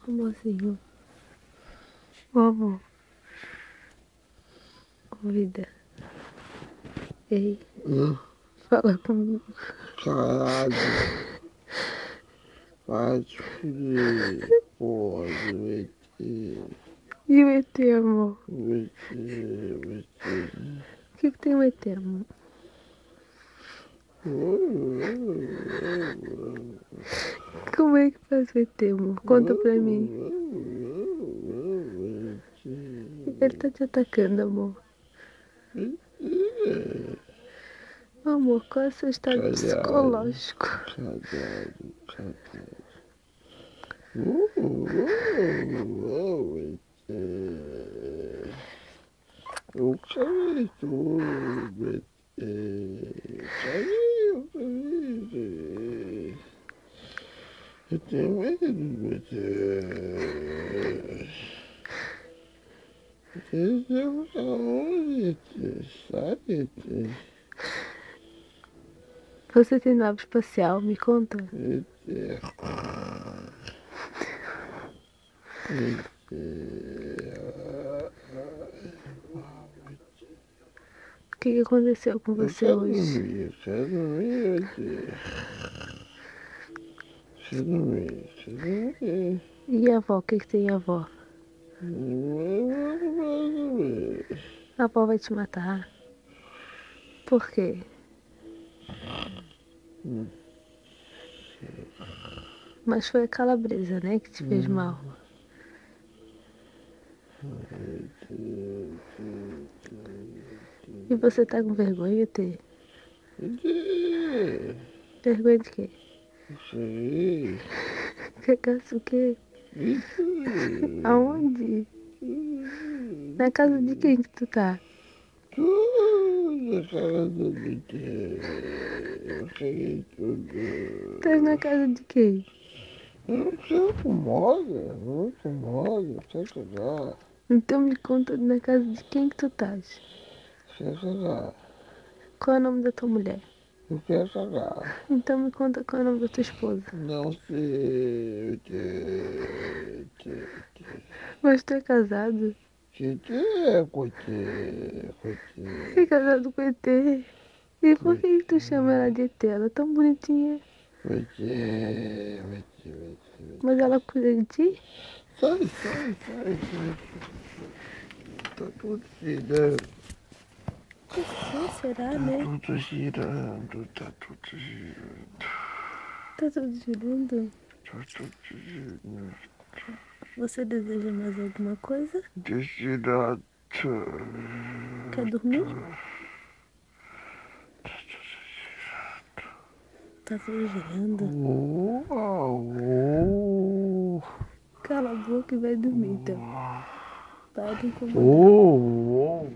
Amorzinho. Ô, amor. Ô, vida. Ei, fala comigo. Caralho. Vai te fuder. Porra, do ET. E o ET, amor? O ET. O que tem o ET, amor? Como é que faz o ET, amor? Conta pra mim. Ele tá te atacando, amor. Amor, qual é o seu estado psicológico? Eu quero tudo, eu tenho medo do ET. Eu aonde, sabe, ET? Você tem nave espacial, me conta. ET. O que aconteceu com você hoje? Eu quero dormir, quero dormir. E a avó? O que tem a avó? A avó vai te matar. Por quê? Mas foi a calabresa, né, que te fez mal. E você tá com vergonha, Tê? Vergonha de quê? Cagaço o quê? Aonde? Na casa de quem que tu tá? Na casa do ET. Eu caguei tudo. Tá na casa de quem? Eu não quero incomoda, quero cagar. Então me conta na casa de quem que tu estás? Quero cagar. Qual é o nome da tua mulher? Eu quero cagar. Então me conta qual é o nome da tua esposa. Não sei. Mas tu é casado? Coitê. É casado com ET. E por que tu chama ela de ET? Ela é tão bonitinha. Coitê. Mas ela cuida de ti? Sai. Tá tudo girando. Será, né? Tá tudo girando. Tá tudo girando? Tá tudo girando. Você deseja mais alguma coisa? Desirado. Quer dormir? Tá tudo girando. Cala a boca e vai dormir, então. Para de incomodar.